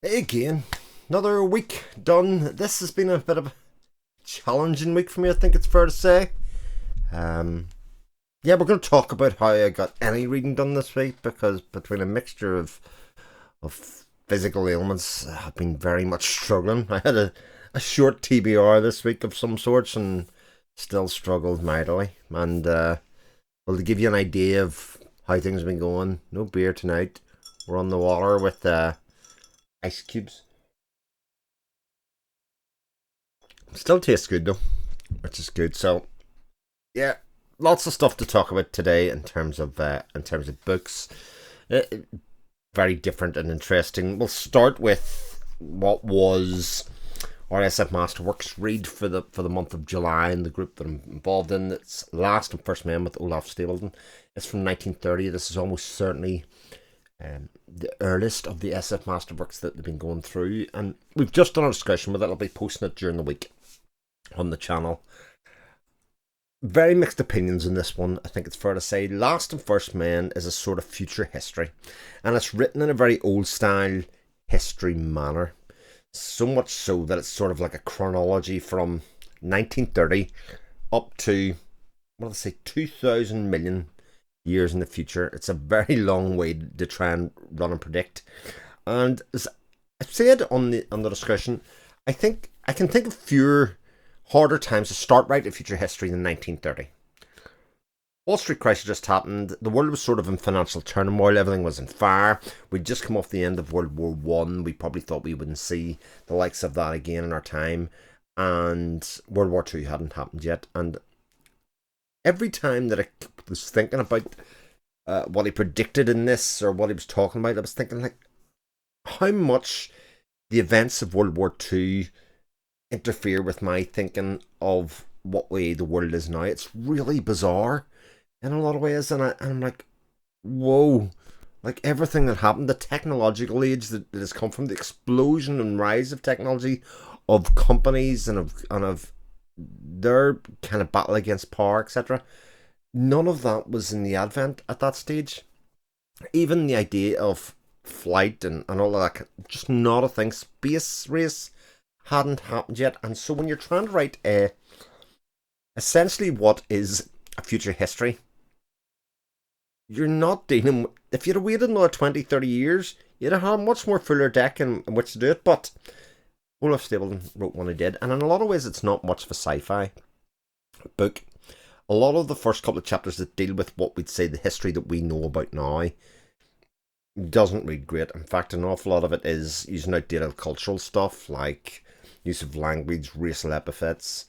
Hey again, another week done. This has been a bit of a challenging week for me, I think it's fair to say. Um, yeah, we're going to talk about how I got any reading done this week because between a mixture of physical ailments, I've been very much struggling. I had a short TBR this week of some sorts and still struggled mightily. And, well, to give you an idea of how things have been going, no beer tonight. We're on the water with ice cubes. Still tastes good though, which is good. So yeah, lots of stuff to talk about today in terms of books. Uh, Very different and interesting. We'll start with what was our SF Masterworks read for the month of July in the group that I'm involved in. It's Last and First Men with Olaf Stapledon. It's from 1930. This is almost certainly the earliest of the SF Masterworks that they've been going through, and we've just done a discussion with it. I'll be posting it during the week on the channel. Very mixed opinions in this one, I think it's fair to say. Last and First Men is a sort of future history, and it's written in a very old style history manner. So much so that it's sort of like a chronology from 1930 up to, what do they say, 2,000 million years in the future. It's a very long way to try and run and predict. And as I said on the discussion, I think I can think of fewer harder times to start writing future history than 1930. Wall Street crisis just happened. The world was sort of in financial turmoil. Everything was on fire. We'd just come off the end of World War One. We probably thought we wouldn't see the likes of that again in our time. And World War Two hadn't happened yet. And every time that I was thinking about what he predicted in this or what he was talking about, I was thinking like how much the events of World War Two interfere with my thinking of what way the world is now. It's really bizarre in a lot of ways, and I'm like, whoa, like everything that happened, the technological age that has come from the explosion and rise of technology, of companies and of their kind of battle against power, etc. None of that was in the advent at that stage. Even the idea of flight and all of that, just not a thing. Space race hadn't happened yet, and so when you're trying to write essentially what is a future history, you're not dealing with, if you'd have waited another 20, 30 years, you'd have had a much more fuller deck in which to do it. But Olaf Stapledon wrote one he did, and in a lot of ways it's not much of a sci-fi book. A lot of the first couple of chapters that deal with what we'd say the history that we know about now doesn't read great. In fact, an awful lot of it is using outdated cultural stuff like use of language, racial epithets,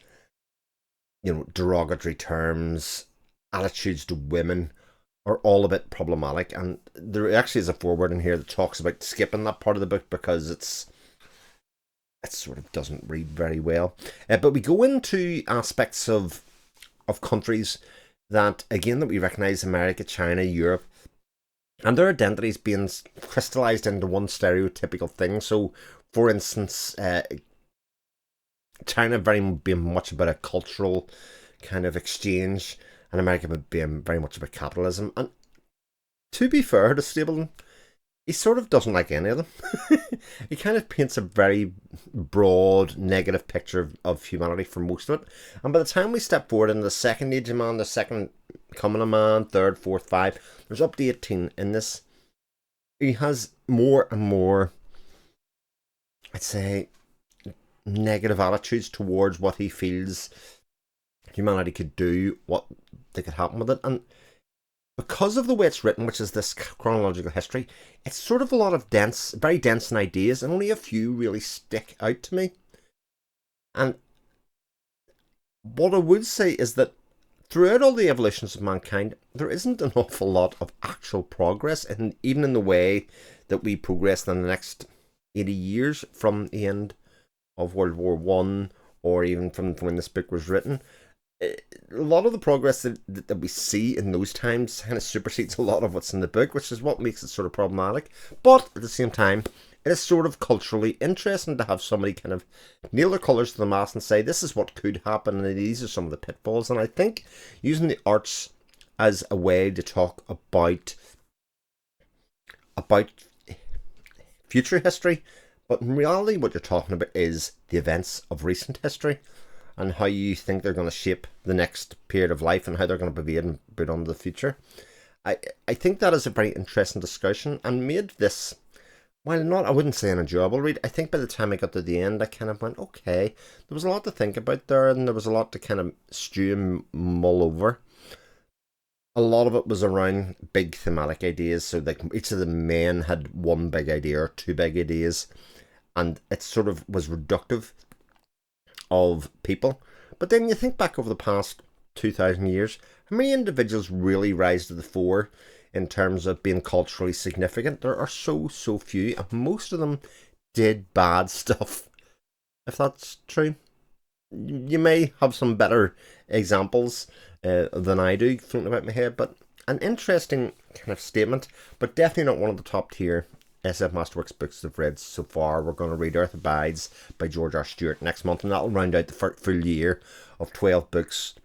derogatory terms, attitudes to women are all a bit problematic. And there actually is a foreword in here that talks about skipping that part of the book because it sort of doesn't read very well. But we go into aspects of countries that we recognise: America, China, Europe, and their identities being crystallized into one stereotypical thing. So, for instance, China being much about a cultural kind of exchange, and America being very much about capitalism. And to be fair to Stapleton, he sort of doesn't like any of them. He kind of paints a very broad, negative picture of humanity for most of it. And by the time we step forward into the second age of man, the second coming of man, third, fourth, five, there's up to 18 in this. He has more and more, I'd say, negative attitudes towards what he feels humanity could do, what they could happen with it. And because of the way it's written, which is this chronological history, it's sort of a lot of very dense in ideas, and only a few really stick out to me. And what I would say is that throughout all the evolutions of mankind, there isn't an awful lot of actual progress, and even in the way that we progress in the next 80 years from the end of World War One, or even from when this book was written. A lot of the progress that we see in those times kind of supersedes a lot of what's in the book, which is what makes it sort of problematic. But at the same time, it is sort of culturally interesting to have somebody kind of nail their colours to the mast and say, this is what could happen, and these are some of the pitfalls. And I think using the arts as a way to talk about future history But in reality, what you're talking about is the events of recent history and how you think they're going to shape the next period of life and how they're going to pervade and put on the future. I I think that is a very interesting discussion and made this, while not, I wouldn't say an enjoyable read. I think by the time I got to the end, I kind of went, okay, there was a lot to think about there, and there was a lot to kind of stew and mull over. A lot of it was around big thematic ideas. So like each of the men had one big idea or two big ideas, and it sort of was reductive of people. But then you think back over the past 2,000 years, how many individuals really rise to the fore in terms of being culturally significant? There are so few, and most of them did bad stuff. If that's true, you may have some better examples than I do floating about my head, but an interesting kind of statement, but definitely not one of the top tier SF Masterworks books I've read so far. We're going to read Earth Abides by George R. Stewart next month, and that'll round out the full year of 12 books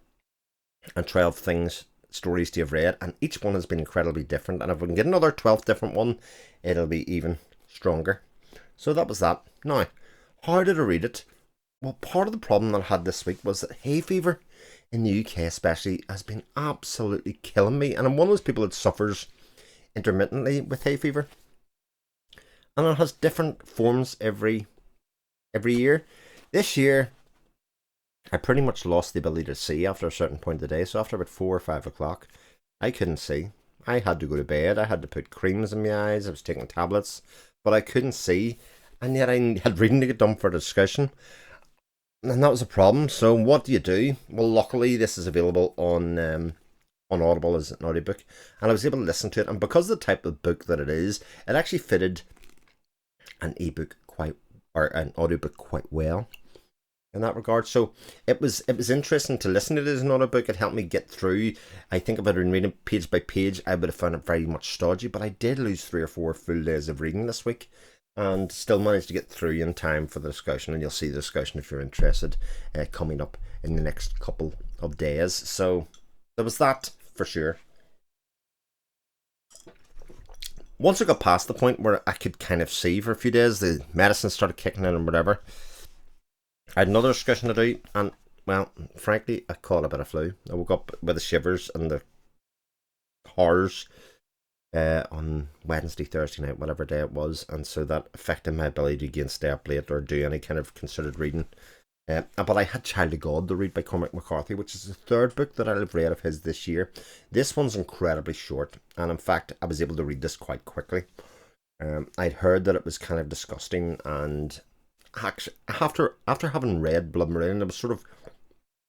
and 12 things, stories to have read, and each one has been incredibly different. And if we can get another 12th different one, it'll be even stronger. So that was that. Now, how did I read it? Well, part of the problem that I had this week was that hay fever in the UK especially has been absolutely killing me, and I'm one of those people that suffers intermittently with hay fever, and it has different forms every year. This year I pretty much lost the ability to see after a certain point of the day. So after about 4 or 5 o'clock, I couldn't see. I had to go to bed. I had to put creams in my eyes. I was taking tablets, but I couldn't see. And yet I had reading to get done for a discussion. And that was a problem. So what do you do? Well, luckily this is available on Audible as an audiobook. And I was able to listen to it. And because of the type of book that it is, it actually fitted an ebook or an audiobook quite well in that regard. So it was interesting to listen to it as an audiobook. It helped me get through. I think if I'd been reading page by page, I would have found it very much stodgy, but I did lose 3 or 4 full days of reading this week and still managed to get through in time for the discussion. And you'll see the discussion if you're interested coming up in the next couple of days. So there was that for sure. Once I got past the point where I could kind of see for a few days, the medicine started kicking in and whatever, I had another discussion to do, and, well, frankly, I caught a bit of flu. I woke up with the shivers and the horrors on Wednesday, Thursday night, whatever day it was, and so that affected my ability to again stay up late or do any kind of considered reading. But I had Child of God to read by Cormac McCarthy, which is the third book that I've read of his this year. This one's incredibly short, and in fact, I was able to read this quite quickly. I'd heard that it was kind of disgusting, and actually, after having read Blood Meridian, I was sort of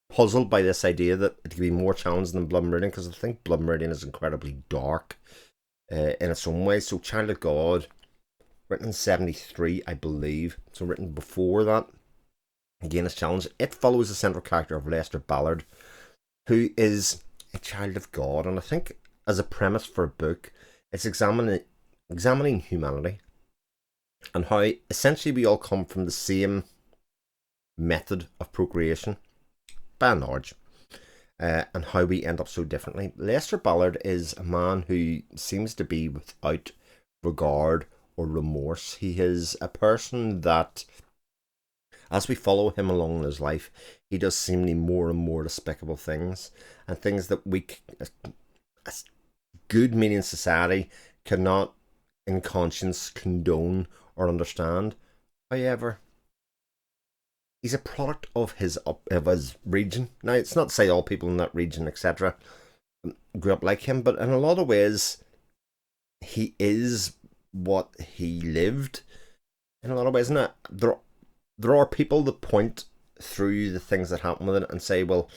puzzled by this idea that it could be more challenging than Blood Meridian, because I think Blood Meridian is incredibly dark in its own way. So Child of God, written in 73, I believe, so written before that, again, it's challenging. It follows the central character of Lester Ballard, who is a child of God, and I think as a premise for a book, it's examining humanity and how essentially we all come from the same method of procreation, by and large, and how we end up so differently. Lester Ballard is a man who seems to be without regard or remorse. He is a person that, as we follow him along in his life, he does seemingly more and more despicable things, and things that we, as good meaning society, cannot in conscience condone or understand. However, he's a product of his region. Now, it's not to say all people in that region, etc., grew up like him, but in a lot of ways, he is what he lived. In a lot of ways, isn't it? There are people that point through the things that happen with it and say, well,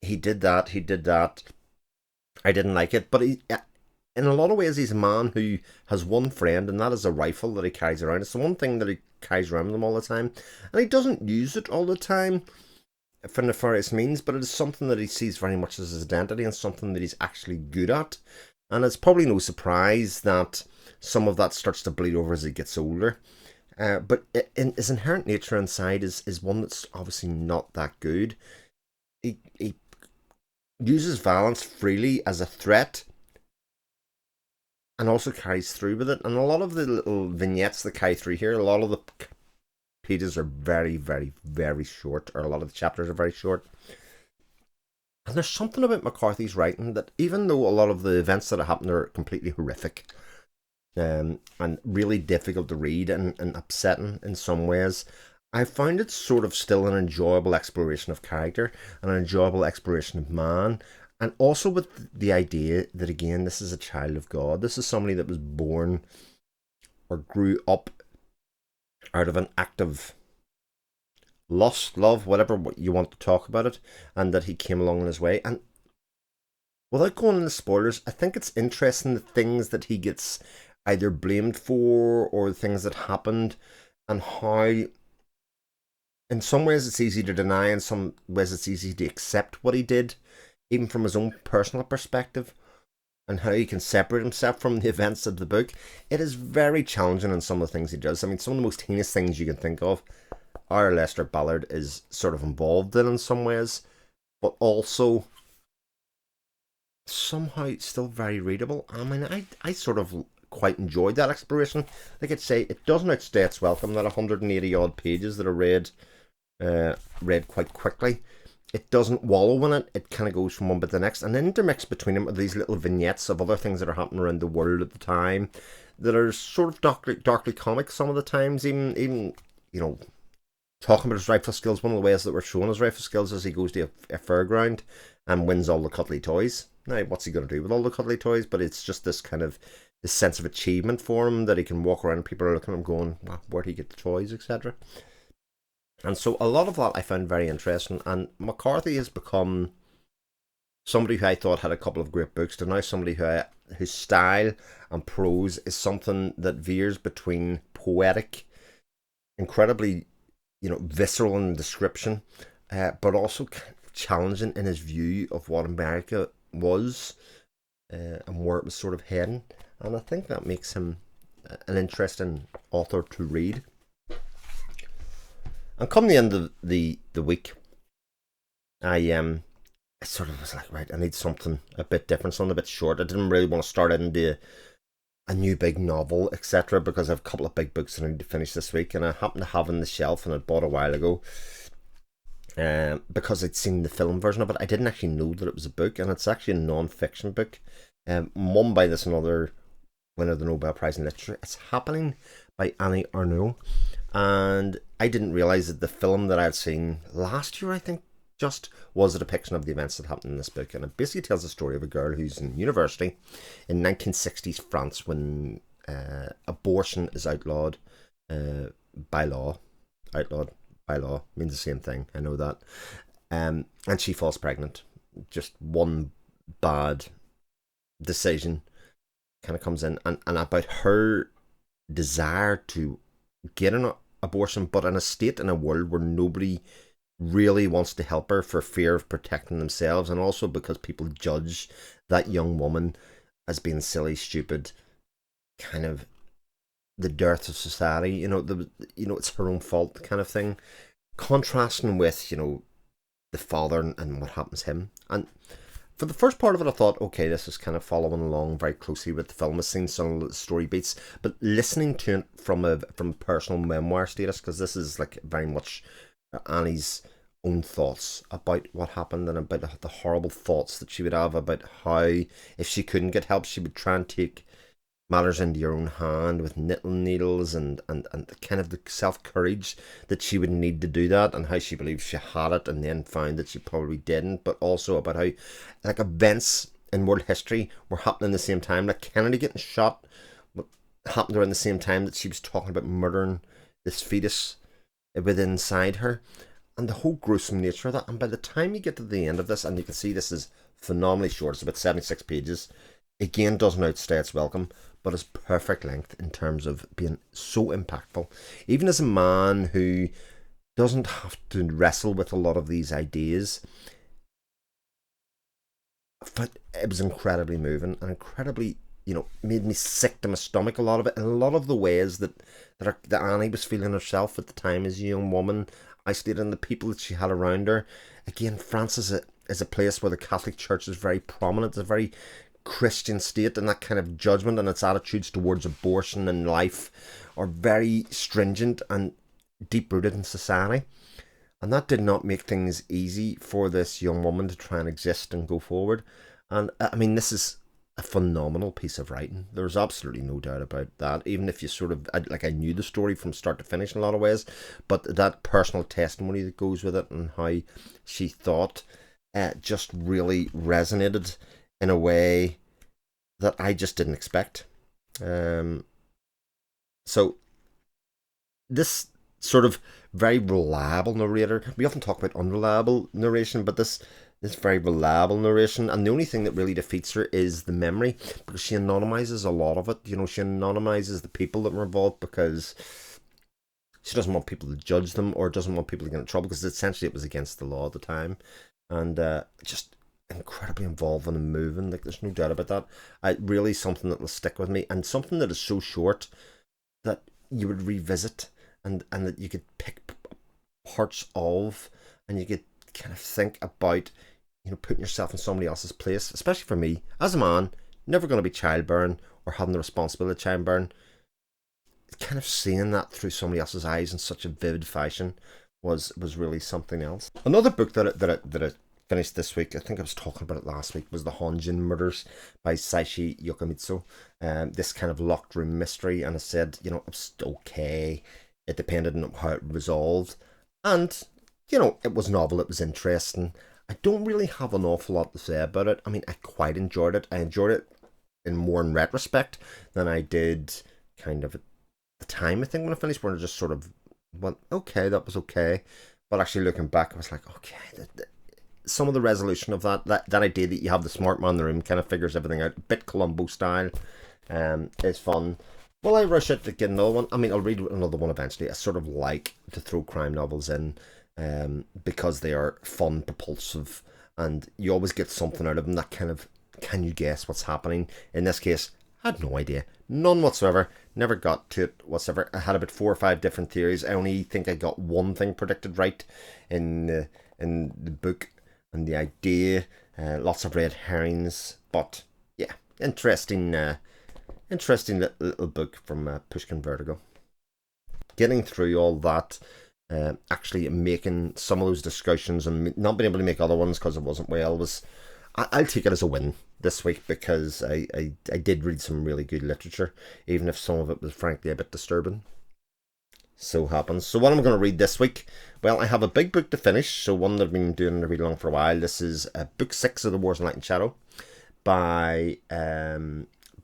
he did that, I didn't like it. But he, in a lot of ways, he's a man who has one friend, and that is a rifle that he carries around. It's the one thing that he carries around with him all the time. And he doesn't use it all the time for nefarious means, but it is something that he sees very much as his identity and something that he's actually good at. And it's probably no surprise that some of that starts to bleed over as he gets older. But his inherent nature inside is one that's obviously not that good. He he uses violence freely as a threat and also carries through with it. And a lot of the little vignettes that carry through here, a lot of the pages are very, very, very short, or a lot of the chapters are very short. And there's something about McCarthy's writing that, even though a lot of the events that happen are completely horrific, and really difficult to read and upsetting in some ways, I found it sort of still an enjoyable exploration of character and an enjoyable exploration of man. And also with the idea that, again, this is a child of God. This is somebody that was born or grew up out of an act of lust, love, whatever you want to talk about it, and that he came along in his way. And without going into spoilers, I think it's interesting the things that he gets either blamed for or the things that happened, and how in some ways it's easy to deny, in some ways it's easy to accept what he did, even from his own personal perspective, and how he can separate himself from the events of the book. It is very challenging in some of the things he does. I mean, some of the most heinous things you can think of, our Lester Ballard is sort of involved in some ways, but also somehow still very readable. I mean, I sort of quite enjoyed that exploration. Like I say, it doesn't outstay its welcome, that 180 odd pages that are read quite quickly. It doesn't wallow in it. It kind of goes from one bit to the next, and intermixed between them are these little vignettes of other things that are happening around the world at the time that are sort of darkly comic some of the times. Even talking about his rifle skills, one of the ways that we're showing his rifle skills is he goes to a fairground and wins all the cuddly toys. Now, what's he going to do with all the cuddly toys? But it's just this kind of this sense of achievement for him that he can walk around and people are looking at him going, well, where did he get the toys, etc. And so a lot of that I found very interesting. And McCarthy has become somebody who I thought had a couple of great books to now somebody whose style and prose is something that veers between poetic, incredibly visceral in description, but also challenging in his view of what America was and where it was sort of heading. And I think that makes him an interesting author to read. And come the end of the week, I sort of was like, right, I need something a bit different, something a bit short. I didn't really want to start into a new big novel, etc., because I have a couple of big books that I need to finish this week, and I happen to have on the shelf and I bought a while ago, because I'd seen the film version of it. I didn't actually know that it was a book, and it's actually a non-fiction book, won by this another winner of the Nobel Prize in Literature. It's Happening by Ernaux, and I didn't realise that the film that I had seen last year, I think, just was a depiction of the events that happened in this book. And it basically tells the story of a girl who's in university in 1960s France when abortion is outlawed by law. Outlawed by law means the same thing, I know that. And she falls pregnant. Just one bad decision kind of comes in, and about her desire to get an abortion, but in a state, in a world where nobody really wants to help her for fear of protecting themselves, and also because people judge that young woman as being silly, stupid, kind of the dearth of society. It's her own fault kind of thing. Contrasting with the father and what happens to him. And for the first part of it, I thought, okay, this is kind of following along very closely with the film. I've seen some of the story beats, but listening to it from a personal memoir status, because this is like very much Annie's own thoughts about what happened and about the horrible thoughts that she would have about how, if she couldn't get help, she would try and take matters into your own hand with knitting needles and kind of the self-courage that she would need to do that, and how she believed she had it and then found that she probably didn't. But also about how like events in world history were happening at the same time, like Kennedy getting shot happened around the same time that she was talking about murdering this fetus within inside her, and the whole gruesome nature of that. And by the time you get to the end of this, and you can see this is phenomenally short, it's about 76 pages, again doesn't outstay its welcome, but is perfect length in terms of being so impactful. Even as a man who doesn't have to wrestle with a lot of these ideas, but it was incredibly moving and incredibly, made me sick to my stomach, a lot of it, and a lot of the ways that Annie was feeling herself at the time as a young woman, isolated, and the people that she had around her. Again, France is a place where the Catholic Church is very prominent. It's a very Christian state and that kind of judgment and its attitudes towards abortion and life are very stringent and deep rooted in society. And that did not make things easy for this young woman to try and exist and go forward. And I mean, this is a phenomenal piece of writing. There's absolutely no doubt about that. Even if you sort of, I knew the story from start to finish in a lot of ways, but that personal testimony that goes with it and how she thought just really resonated in a way that I just didn't expect. So this sort of very reliable narrator, we often talk about unreliable narration, but this very reliable narration, and the only thing that really defeats her is the memory, because she anonymizes a lot of it. You know, she anonymizes the people that were involved because she doesn't want people to judge them or doesn't want people to get in trouble, because essentially it was against the law at the time. And just incredibly involving and moving, like there's no doubt about that. Really something that will stick with me, and something that is so short that you would revisit and that you could pick parts of, and you could kind of think about, you know, putting yourself in somebody else's place. Especially for me as a man, never going to be childbearing or having the responsibility of childbearing, kind of seeing that through somebody else's eyes in such a vivid fashion was really something else. Another book that I finished this week, I think I was talking about it last week, was The Honjin Murders by Seishi Yokomizo. This kind of locked room mystery, and I said, you know, it was okay. It depended on how it resolved, and you know, it was novel, it was interesting. I don't really have an awful lot to say about it. I mean, I quite enjoyed it. I enjoyed it in retrospect than I did kind of at the time, I think, when I finished, where I just sort of went, okay, that was okay. But actually looking back, I was like, okay, some of the resolution of that idea that you have the smart man in the room kind of figures everything out, a bit Columbo style, is fun. Will I rush it to get another one? I mean, I'll read another one eventually. I sort of like to throw crime novels in, because they are fun, propulsive, and you always get something out of them that kind of, can you guess what's happening? In this case, I had no idea. None whatsoever. Never got to it whatsoever. I had about 4 or 5 different theories. I only think I got one thing predicted right in the book and the idea. Lots of red herrings. But yeah, interesting little book from Pushkin Vertigo. Getting through all that, actually making some of those discussions and not being able to make other ones because it wasn't well, was, I'll take it as a win this week, because I did read some really good literature, even if some of it was frankly a bit disturbing. So happens. So what I'm going to read this week, well, I have a big book to finish, so one that I've been doing really long for a while. This is book 6 of The Wars in Light and Shadow by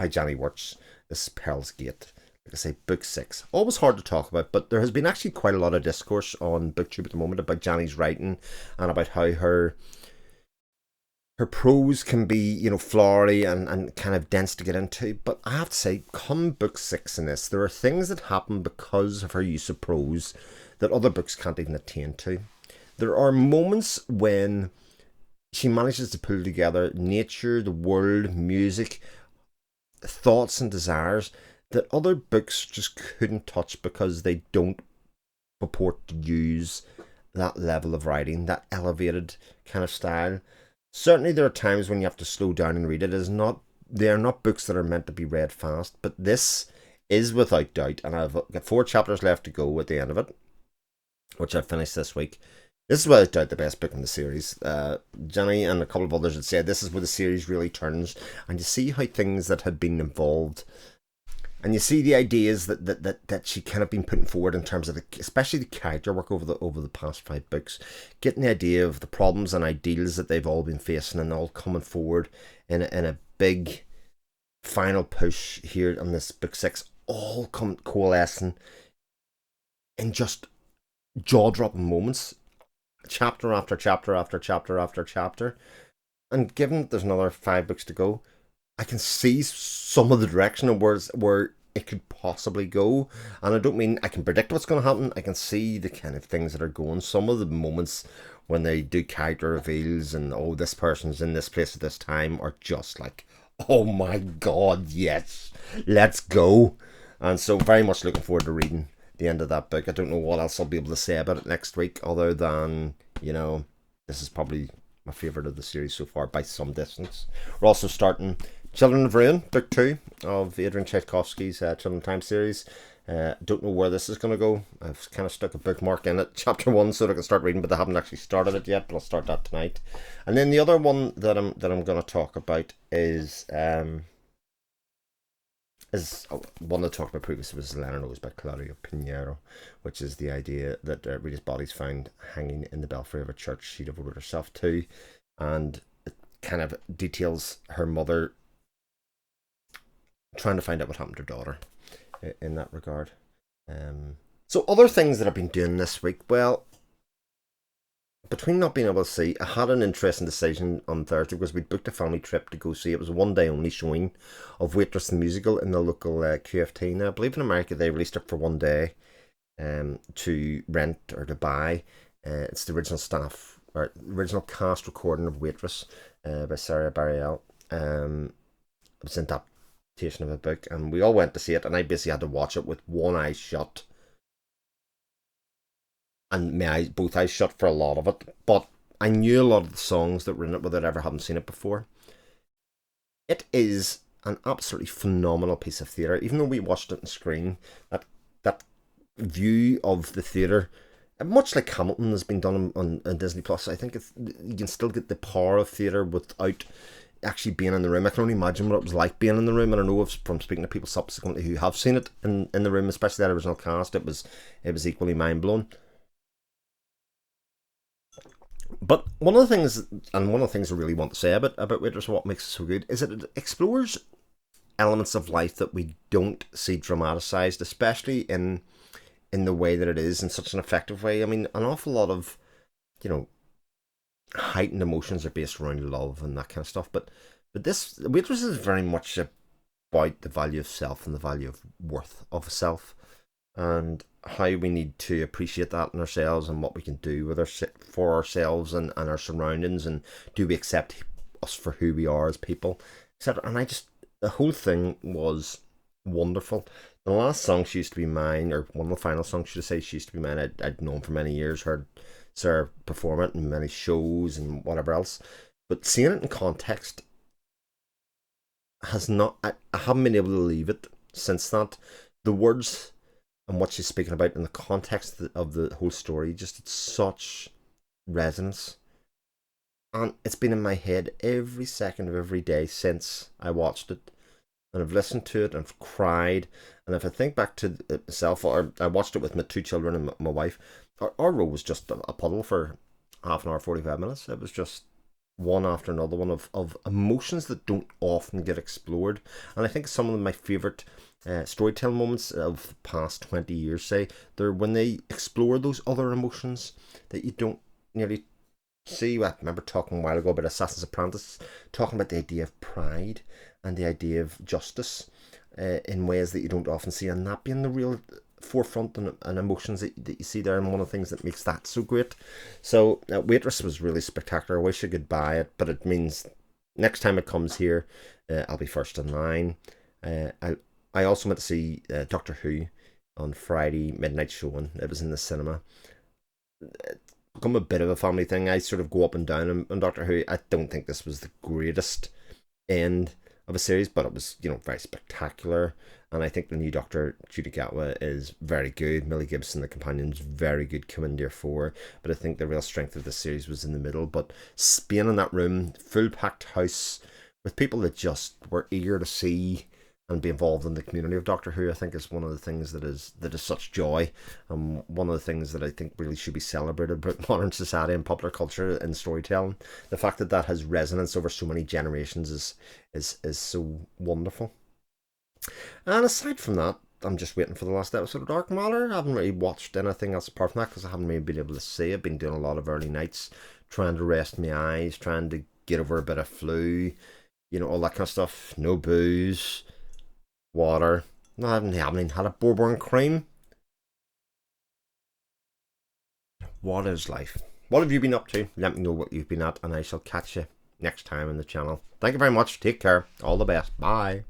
Johnny Wirtz. This is Pearl's Gate. Like I say, book 6. Always hard to talk about, but there has been actually quite a lot of discourse on BookTube at the moment about Johnny's writing and about how her prose can be, you know, flowery and kind of dense to get into. But I have to say, come book 6 in this, there are things that happen because of her use of prose that other books can't even attain to. There are moments when she manages to pull together nature, the world, music, thoughts and desires that other books just couldn't touch, because they don't purport to use that level of writing, that elevated kind of style. Certainly there are times when you have to slow down and read it. They are not books that are meant to be read fast, but this is without doubt, and I've got 4 chapters left to go at the end of it, which I've finished this week. This is without doubt the best book in the series. Johnny and a couple of others had said this is where the series really turns, and you see how things that had been involved, and you see the ideas that she kind of been putting forward in terms of especially the character work over the past 5 books, getting the idea of the problems and ideals that they've all been facing, and all coming forward in a big final push here on this book 6, all coalescing in just jaw-dropping moments, chapter after chapter after chapter after chapter. And given that there's another 5 books to go, I can see some of the direction of where it could possibly go. And I don't mean I can predict what's going to happen. I can see the kind of things that are going. Some of the moments when they do character reveals and, oh, this person's in this place at this time, are just like, oh my god, yes, let's go. And so very much looking forward to reading the end of that book. I don't know what else I'll be able to say about it next week, other than, you know, this is probably my favourite of the series so far by some distance. We're also starting Children of Ruin, Book 2 of Adrian Tchaikovsky's Children of Time series. Don't know where this is going to go. I've kind of stuck a bookmark in it, chapter 1, so that I can start reading, but I haven't actually started it yet, but I'll start that tonight. And then the other one that I'm going to talk about is one I talked about previously was Ernaux by Claudio Pinheiro, which is the idea that Rita's body is found hanging in the belfry of a church she devoted herself to, and it kind of details her mother trying to find out what happened to her daughter in that regard. So other things that I've been doing this week, well, between not being able to see, I had an interesting decision on Thursday because we'd booked a family trip to go see. It was a one day only showing of Waitress the Musical in the local QFT. Now, I believe in America they released it for one day to rent or to buy. It's the original staff or original cast recording of Waitress by Sarah Bareilles. It was an adaptation of a book, and we all went to see it, and I basically had to watch it with one eye shut. And my eyes, both eyes shut for a lot of it, but I knew a lot of the songs that were in it without ever having seen it before. It is an absolutely phenomenal piece of theatre. Even though we watched it on screen, that view of the theatre, much like Hamilton has been done on Disney Plus, I think you can still get the power of theatre without actually being in the room. I can only imagine what it was like being in the room, and I know from speaking to people subsequently who have seen it in the room, especially that original cast, it was equally mind blowing. But one of the things I really want to say about Waitress, what makes it so good, is that it explores elements of life that we don't see dramatised, especially in the way that it is, in such an effective way. I mean, an awful lot of, heightened emotions are based around love and that kind of stuff, but this Waitress is very much about the value of self and the value of worth of self, and how we need to appreciate that in ourselves and what we can do for ourselves and our surroundings, and do we accept us for who we are as people, etc. And the whole thing was wonderful. The last song she used to be mine, or one of the final songs, should I say, she used to be mine. I'd known for many years, heard Sarah perform it in many shows and whatever else, but seeing it in context has not, I haven't been able to leave it since that. The words and what she's speaking about in the context of the whole story, just it's such resonance, and it's been in my head every second of every day since I watched it, and I've listened to it and I've cried. And if I think back to it myself, or I watched it with my two children and my wife, our row was just a puddle for half an hour, 45 minutes. It was just one after another one of emotions that don't often get explored. And I think some of my favourite storytelling moments of the past 20 years, say, they're when they explore those other emotions that you don't nearly see. I remember talking a while ago about Assassin's Apprentice, talking about the idea of pride and the idea of justice in ways that you don't often see, and that being the real forefront and emotions that you see there, and one of the things that makes that so great. So Waitress was really spectacular. I wish I could buy it, but it means next time it comes here, I'll be first in line. I also went to see Doctor Who on Friday midnight showing. It was in the cinema. It's become a bit of a family thing. I sort of go up and down on Doctor Who. I don't think this was the greatest end of a series, but it was, very spectacular. And I think the new Doctor, Judy Gatwa, is very good. Millie Gibson, the companion's very good, Commandeer 4. But I think the real strength of the series was in the middle. But being in that room, full packed house, with people that just were eager to see and be involved in the community of Doctor Who, I think is one of the things that is such joy, and one of the things that I think really should be celebrated about modern society and popular culture and storytelling. The fact that has resonance over so many generations is so wonderful. And aside from that, I'm just waiting for the last episode of Dark Matter. I haven't really watched anything else apart from that because I haven't really been able to see. I've been doing a lot of early nights, trying to rest my eyes, trying to get over a bit of flu, all that kind of stuff. No booze, water. No, I haven't even had a bourbon cream. What is life? What have you been up to? Let me know what you've been at, and I shall catch you next time on the channel. Thank you very much. Take care. All the best. Bye.